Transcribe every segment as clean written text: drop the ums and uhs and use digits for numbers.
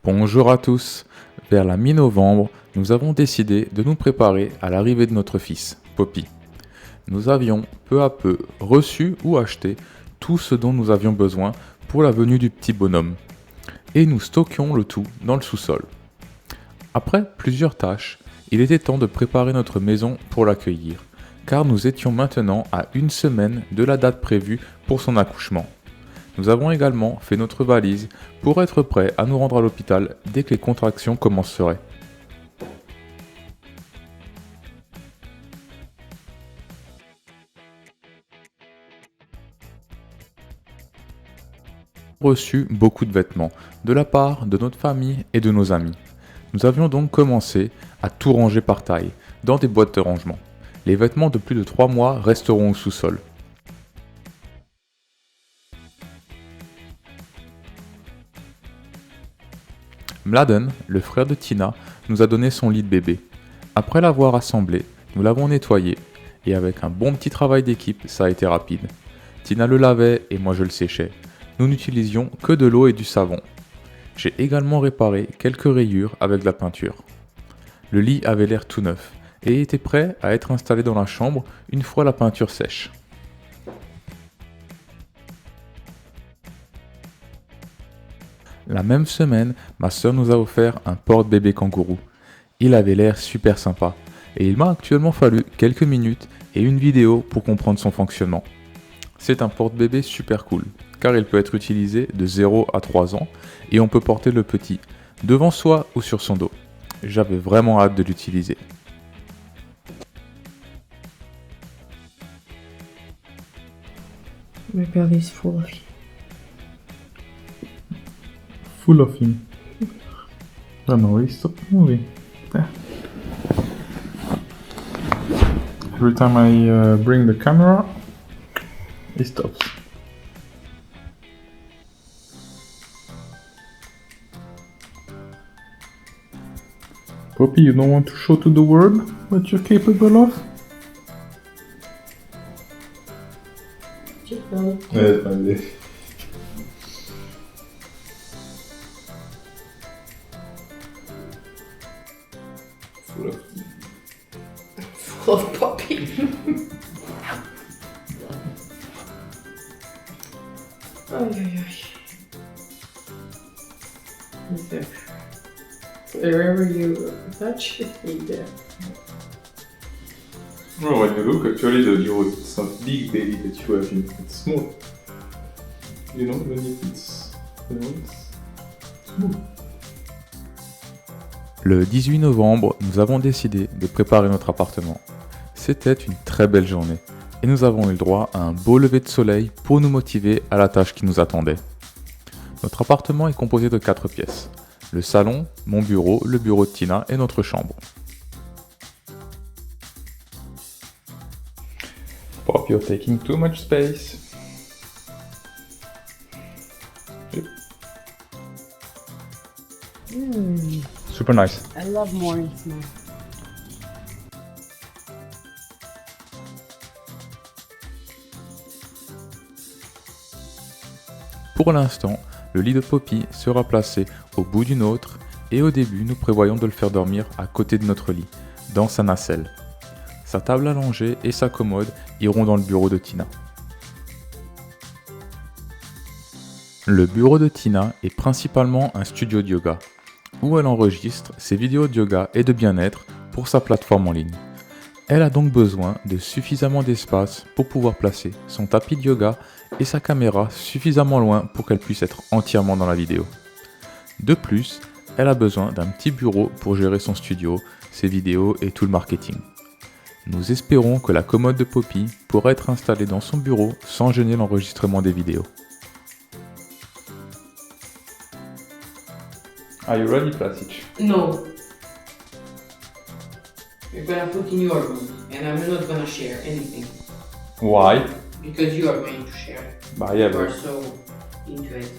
Bonjour à tous. Vers la mi-novembre, nous avons décidé de nous préparer à l'arrivée de notre fils, Poppy. Nous avions peu à peu reçu ou acheté tout ce dont nous avions besoin pour la venue du petit bonhomme. Et nous stockions le tout dans le sous-sol. Après plusieurs tâches, il était temps de préparer notre maison pour l'accueillir, car nous étions maintenant à une semaine de la date prévue pour son accouchement. Nous avons également fait notre valise pour être prêts à nous rendre à l'hôpital dès que les contractions commenceraient. Reçu beaucoup de vêtements de la part de notre famille et de nos amis. Nous avions donc commencé à tout ranger par taille dans des boîtes de rangement. Les vêtements de plus de 3 mois resteront au sous-sol. Mladen, le frère de Tina, nous a donné son lit de bébé. Après l'avoir assemblé, nous l'avons nettoyé et avec un bon petit travail d'équipe, ça a été rapide. Tina le lavait et moi je le séchais. Nous n'utilisions que de l'eau et du savon. J'ai également réparé quelques rayures avec de la peinture. Le lit avait l'air tout neuf et était prêt à être installé dans la chambre une fois la peinture sèche. La même semaine, ma soeur nous a offert un porte-bébé kangourou. Il avait l'air super sympa et il m'a actuellement fallu quelques minutes et une vidéo pour comprendre son fonctionnement. C'est un porte-bébé super cool car il peut être utilisé de 0 à 3 ans et on peut porter le petit devant soi ou sur son dos. J'avais vraiment hâte de l'utiliser. My belly is full of you. Full of him. Oh no, he stopped moving. There. Every time I bring the camera, he stops. Poppy, you don't want to show to the world what you're capable of? Just belly. Yes, my dear. Full of him. Full of puppy. Ay, ay, ay. There. Wherever you touch, it's there. Oh, when you look, actually, it's not big belly that you have, it's small. You know, even if it's small. Le 18 novembre, nous avons décidé de préparer notre appartement. C'était une très belle journée et nous avons eu le droit à un beau lever de soleil pour nous motiver à la tâche qui nous attendait. Notre appartement est composé de 4 pièces. Le salon, mon bureau, le bureau de Tina et notre chambre. Pop, you're taking too much space. Super nice. I love morning smell. Pour l'instant, le lit de Poppy sera placé au bout d'une autre et au début nous prévoyons de le faire dormir à côté de notre lit, dans sa nacelle. Sa table allongée et sa commode iront dans le bureau de Tina. Le bureau de Tina est principalement un studio de yoga, où elle enregistre ses vidéos de yoga et de bien-être pour sa plateforme en ligne. Elle a donc besoin de suffisamment d'espace pour pouvoir placer son tapis de yoga et sa caméra suffisamment loin pour qu'elle puisse être entièrement dans la vidéo. De plus, elle a besoin d'un petit bureau pour gérer son studio, ses vidéos et tout le marketing. Nous espérons que la commode de Poppy pourra être installée dans son bureau sans gêner l'enregistrement des vidéos. Are you ready, Plasic? No. You're gonna put in your room, and I'm not gonna share anything Why? because you are going to share. Bah, yeah, You are but so into it.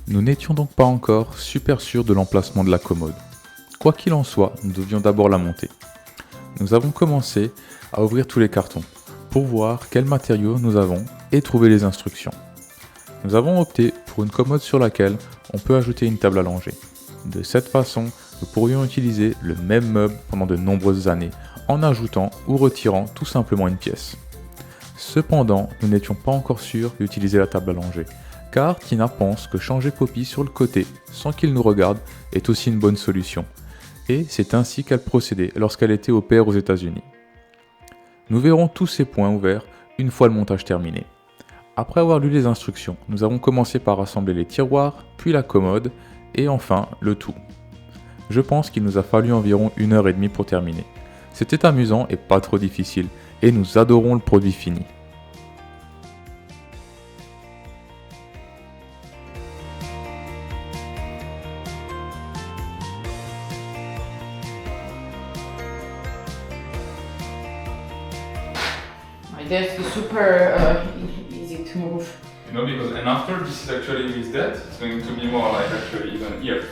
Nous n'étions donc pas encore super sûrs de l'emplacement de la commode. Quoi qu'il en soit, nous devions d'abord la monter. Nous avons commencé à ouvrir tous les cartons pour voir quels matériaux nous avons et trouver les instructions. Nous avons opté pour une commode sur laquelle on peut ajouter une table à langer. De cette façon, nous pourrions utiliser le même meuble pendant de nombreuses années en ajoutant ou retirant tout simplement une pièce. Cependant, nous n'étions pas encore sûrs d'utiliser la table à langer, car Tina pense que changer Poppy sur le côté sans qu'il nous regarde est aussi une bonne solution. Et c'est ainsi qu'elle procédait lorsqu'elle était au pair aux États-Unis. Nous verrons tous ces points ouverts une fois le montage terminé. Après avoir lu les instructions, nous avons commencé par assembler les tiroirs, puis la commode, et enfin le tout. Je pense qu'il nous a fallu environ 1h30 pour terminer. C'était amusant et pas trop difficile, et nous adorons le produit fini. My desk is super easy to move. You know, because and after this is actually with that, it's going to be more like actually even here.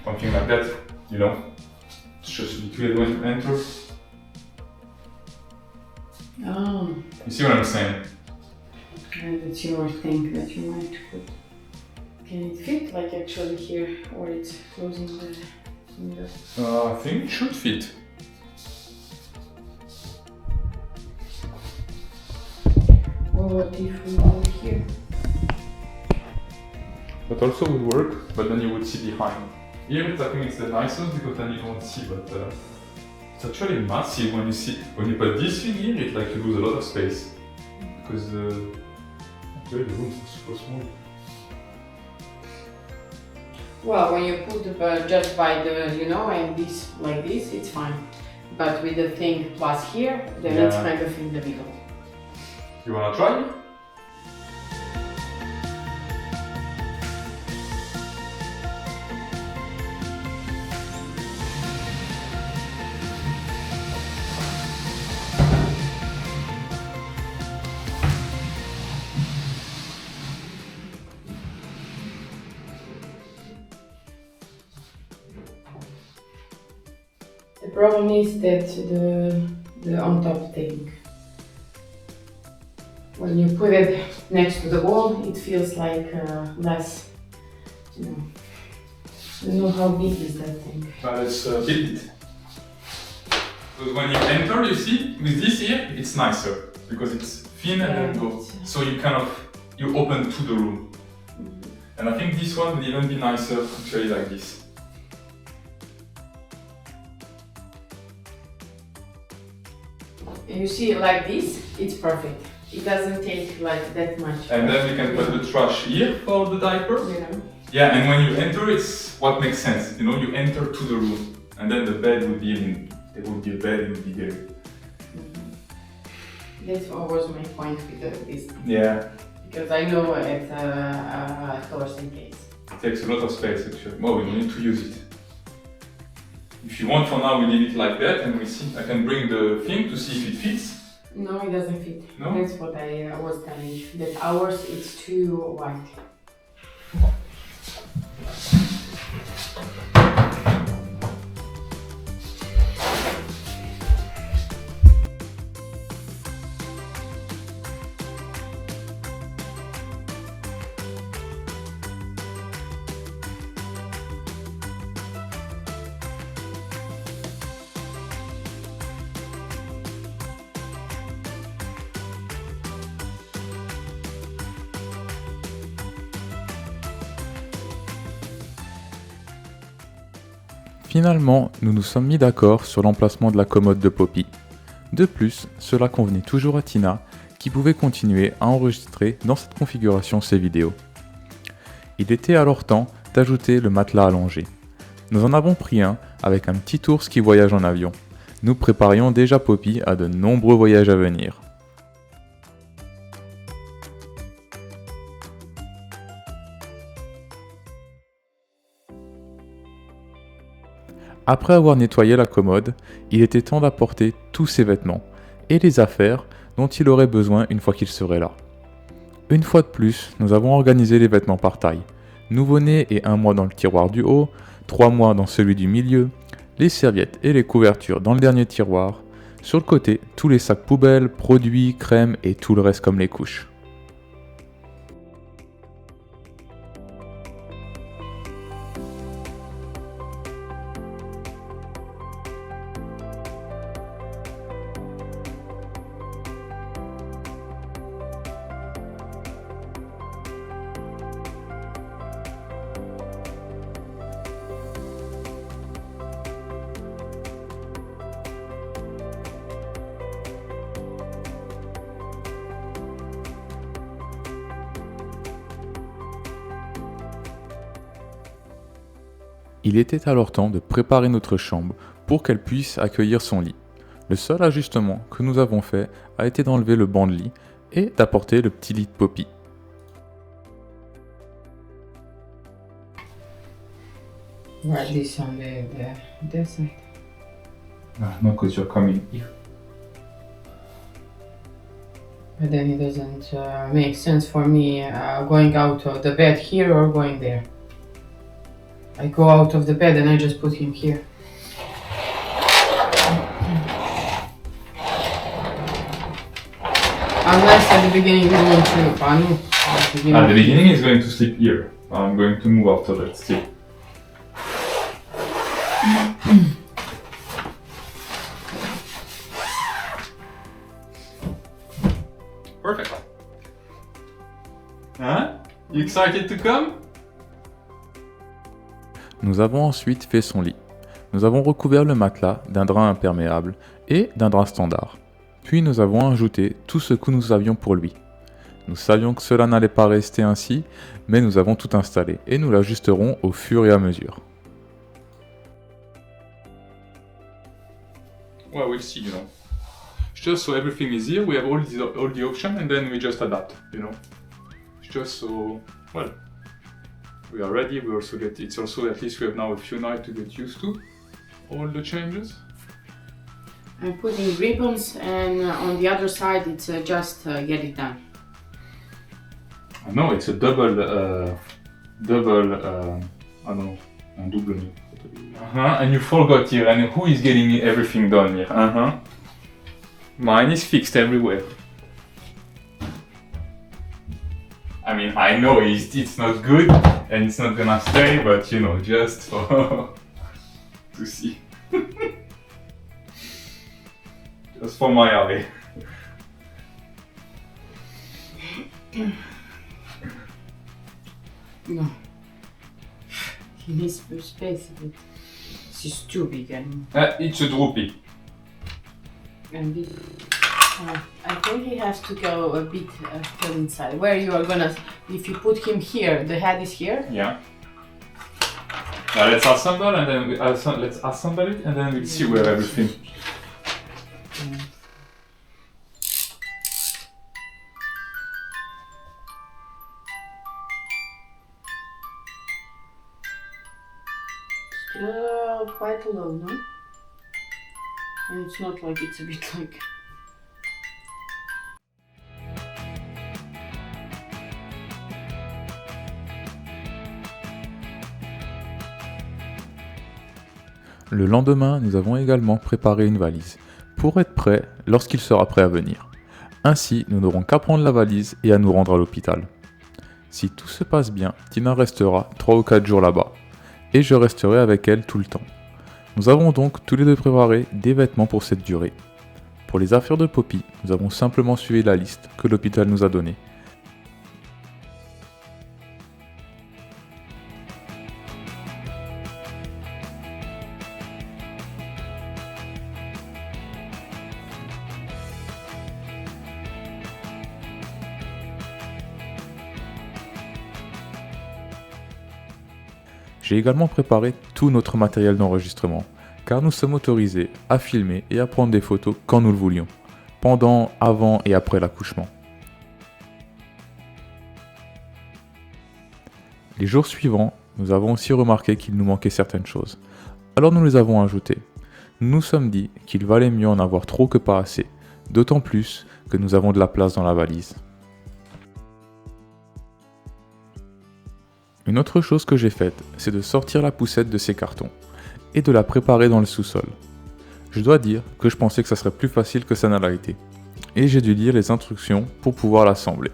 Something like that, you know. It's just between when you enter. Oh, You see what I'm saying? and it's your thing that you might put. Can it fit like actually here, or it's closing the window? I think it should fit. Or what if we go here? That also would work, but then you would see behind. Here I think it's the nicest because then you don't see, but it's actually massive when you see. When you put this thing here, it's like you lose a lot of space. Because actually the rooms are super small. Well, when you put just by the, you know, and this like this, it's fine. But with the thing plus here, then it's Yeah. kind of in the middle. You wanna try? The problem is that the on top thing. When you put it next to the wall, it feels like less. You know. I don't know how big is that thing. Let's build it. Because when you enter, you see, with this here, it's nicer. Because it's thin and then go. So you kind of, you open to the room. And I think this one would even be nicer actually like this. You see, like this, it's perfect. It doesn't take like that much. And then we can put the trash here for the diaper. You know. Yeah, and when you enter, it's what makes sense. You know, you enter to the room, and then the bed would be in. There would be a bed in the bigger. That was my point with this. Yeah, Because I know it's a torsion case. it takes a lot of space actually. Well, we don't need to use it. If you want, for now, we leave it like that, and we see. I can bring the thing to see if it fits. No, it doesn't fit. No? That's what I was telling you. That ours it's too wide. Finalement, nous nous sommes mis d'accord sur l'emplacement de la commode de Poppy. De plus, cela convenait toujours à Tina, qui pouvait continuer à enregistrer dans cette configuration ses vidéos. Il était alors temps d'ajouter le matelas allongé. Nous en avons pris un avec un petit ours qui voyage en avion. Nous préparions déjà Poppy à de nombreux voyages à venir. Après avoir nettoyé la commode, il était temps d'apporter tous ses vêtements, et les affaires dont il aurait besoin une fois qu'il serait là. Une fois de plus, nous avons organisé les vêtements par taille. Nouveau-né et 1 mois dans le tiroir du haut, 3 mois dans celui du milieu, les serviettes et les couvertures dans le dernier tiroir. Sur le côté, tous les sacs poubelles, produits, crèmes et tout le reste comme les couches. Il était alors temps de préparer notre chambre pour qu'elle puisse accueillir son lit. Le seul ajustement que nous avons fait a été d'enlever le banc de lit et d'apporter le petit lit de Poppy. Write this on the side. No, because you're coming here. But then it doesn't make sense for me going out of the bed here or going there. I go out of the bed and I just put him here. Unless at the beginning he's going to At the beginning he's going to sleep here. I'm going to move after that still. Perfect. Huh? You excited to come? Nous avons ensuite fait son lit. Nous avons recouvert le matelas d'un drap imperméable et d'un drap standard. Puis nous avons ajouté tout ce que nous avions pour lui. Nous savions que cela n'allait pas rester ainsi, mais nous avons tout installé et nous l'ajusterons au fur et à mesure. Well, we'll see, you know. Just so everything is here, we have all the options and then we just adapt, you know. Just so, well, we are ready. We also get, it's also at least we have now a few nights to get used to all the changes. I'm putting ribbons and on the other side it's just get it done. No, it's a double, I don't know, un double nœud. And you forgot here, and who is getting everything done here? Mine is fixed everywhere. I mean, I know it's not good and it's not gonna stay, but you know, just for to see. Just for my eye. No. He needs space a bit. This is too big It's a droopy. and this. I think he has to go a bit still inside. Where you are gonna, if you put him here, the head is here. Yeah. Now let's assemble and then let's assemble it and then we'll see where everything. Still quite low, no? And it's not like it's a bit like. Le lendemain, nous avons également préparé une valise, pour être prêt lorsqu'il sera prêt à venir. Ainsi, nous n'aurons qu'à prendre la valise et à nous rendre à l'hôpital. Si tout se passe bien, Tina restera 3 ou 4 jours là-bas, et je resterai avec elle tout le temps. Nous avons donc tous les deux préparé des vêtements pour cette durée. Pour les affaires de Poppy, nous avons simplement suivi la liste que l'hôpital nous a donnée. J'ai également préparé tout notre matériel d'enregistrement, car nous sommes autorisés à filmer et à prendre des photos quand nous le voulions, pendant, avant et après l'accouchement. Les jours suivants, nous avons aussi remarqué qu'il nous manquait certaines choses, alors nous les avons ajoutées. Nous nous sommes dit qu'il valait mieux en avoir trop que pas assez, d'autant plus que nous avons de la place dans la valise. Une autre chose que j'ai faite, c'est de sortir la poussette de ces cartons et de la préparer dans le sous-sol. Je dois dire que je pensais que ça serait plus facile que ça n'a l'a été, et j'ai dû lire les instructions pour pouvoir l'assembler.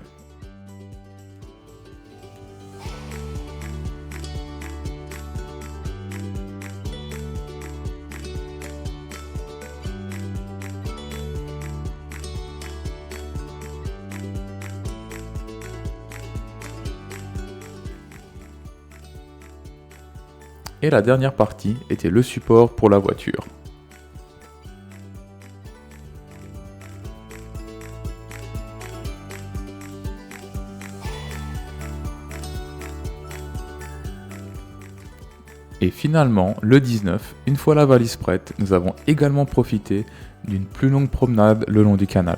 Et la dernière partie était le support pour la voiture. Et finalement, le 19, une fois la valise prête, nous avons également profité d'une plus longue promenade le long du canal.